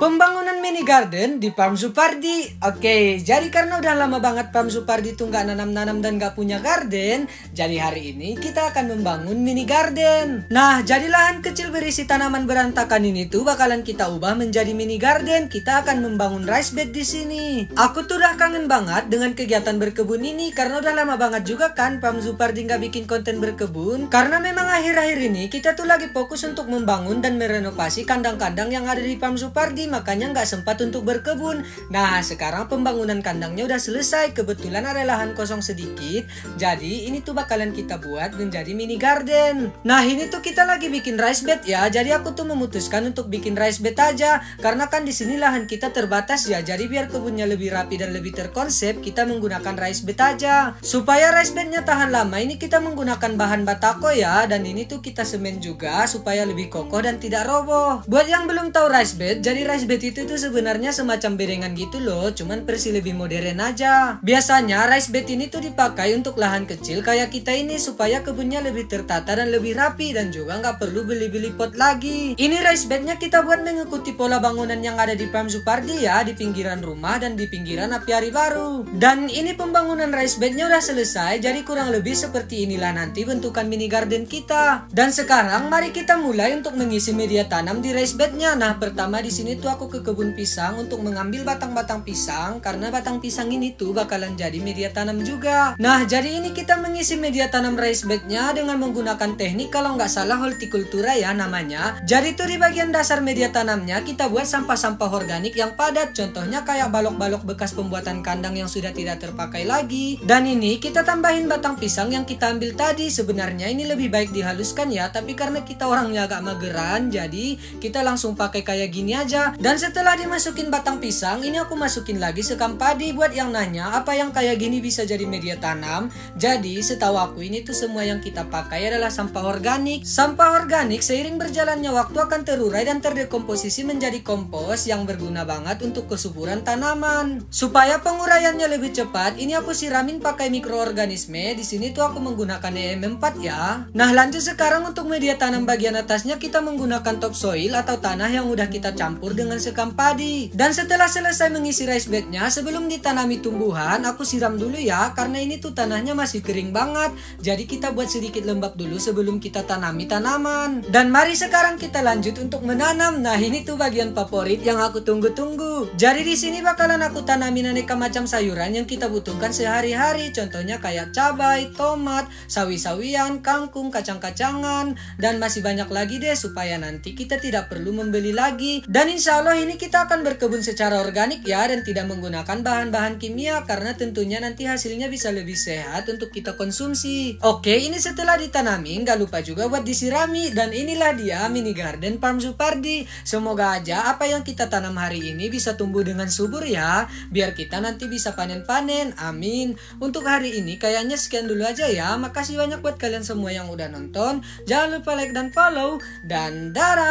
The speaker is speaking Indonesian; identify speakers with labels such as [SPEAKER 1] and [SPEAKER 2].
[SPEAKER 1] Pembangunan mini garden di Farm Supardi. Oke, jadi karena udah lama banget Farm Supardi tuh nggak nanam-nanam dan nggak punya garden, jadi hari ini kita akan membangun mini garden. Nah, jadi lahan kecil berisi tanaman berantakan ini tuh bakalan kita ubah menjadi mini garden. Kita akan membangun rice bed di sini. Aku tuh udah kangen banget dengan kegiatan berkebun ini karena udah lama banget juga kan Farm Supardi nggak bikin konten berkebun. Karena memang akhir-akhir ini kita tuh lagi fokus untuk membangun dan merenovasi kandang-kandang yang ada di Farm Supardi. Makanya nggak sempat untuk berkebun. Nah, sekarang pembangunan kandangnya udah selesai. Kebetulan ada lahan kosong sedikit. Jadi ini tuh bakalan kita buat menjadi mini garden. Nah, ini tuh kita lagi bikin rice bed ya. Jadi aku tuh memutuskan untuk bikin rice bed aja. Karena kan di sini lahan kita terbatas ya. Jadi biar kebunnya lebih rapi dan lebih terkonsep, kita menggunakan rice bed aja. Supaya rice bednya tahan lama, ini kita menggunakan bahan batako ya. Dan ini tuh kita semen juga supaya lebih kokoh dan tidak roboh. Buat yang belum tahu rice bed, jadi rice bed itu tuh sebenarnya semacam bedengan gitu loh, cuman versi lebih modern aja. Biasanya rice bed ini tuh dipakai untuk lahan kecil kayak kita ini supaya kebunnya lebih tertata dan lebih rapi dan juga nggak perlu beli-beli pot lagi. Ini rice bednya kita buat mengikuti pola bangunan yang ada di Farm Supardi ya, di pinggiran rumah dan di pinggiran apiari baru. Dan ini pembangunan rice bednya udah selesai, jadi kurang lebih seperti inilah nanti bentukan mini garden kita. Dan sekarang mari kita mulai untuk mengisi media tanam di rice bednya. Nah, pertama di sini tuh aku ke kebun pisang untuk mengambil batang-batang pisang karena batang pisang ini tuh bakalan jadi media tanam juga. Nah, jadi ini kita mengisi media tanam rice bednya dengan menggunakan teknik kalau nggak salah hortikultura ya namanya. Jadi tuh di bagian dasar media tanamnya kita buat sampah-sampah organik yang padat, contohnya kayak balok-balok bekas pembuatan kandang yang sudah tidak terpakai lagi. Dan ini kita tambahin batang pisang yang kita ambil tadi. Sebenarnya ini lebih baik dihaluskan ya, tapi karena kita orangnya agak mageran, jadi kita langsung pakai kayak gini aja. Dan setelah dimasukin batang pisang, ini aku masukin lagi sekam padi. Buat yang nanya apa yang kayak gini bisa jadi media tanam, jadi setahu aku ini tuh semua yang kita pakai adalah sampah organik. Sampah organik seiring berjalannya waktu akan terurai dan terdekomposisi menjadi kompos yang berguna banget untuk kesuburan tanaman. Supaya penguraiannya lebih cepat, ini aku siramin pakai mikroorganisme. Di sini tuh aku menggunakan EM4 ya. Nah, lanjut sekarang untuk media tanam bagian atasnya kita menggunakan topsoil atau tanah yang udah kita campur dengan sekam padi. Dan setelah selesai mengisi rice bednya, sebelum ditanami tumbuhan, aku siram dulu ya, karena ini tuh tanahnya masih kering banget. Jadi kita buat sedikit lembab dulu sebelum kita tanami tanaman. Dan mari sekarang kita lanjut untuk menanam. Nah, ini tuh bagian favorit yang aku tunggu-tunggu. Jadi di sini bakalan aku tanamin aneka macam sayuran yang kita butuhkan sehari-hari. Contohnya kayak cabai, tomat, sawi-sawian, kangkung, kacang-kacangan, dan masih banyak lagi deh supaya nanti kita tidak perlu membeli lagi. Dan insya Allah ini kita akan berkebun secara organik ya, dan tidak menggunakan bahan-bahan kimia karena tentunya nanti hasilnya bisa lebih sehat untuk kita konsumsi. Oke, ini setelah ditanami nggak lupa juga buat disirami. Dan inilah dia mini garden Farm Supardi. Semoga aja apa yang kita tanam hari ini bisa tumbuh dengan subur ya, biar kita nanti bisa panen-panen. Amin. Untuk hari ini kayaknya sekian dulu aja ya. Makasih banyak buat kalian semua yang udah nonton. Jangan lupa like dan follow, dan dadah.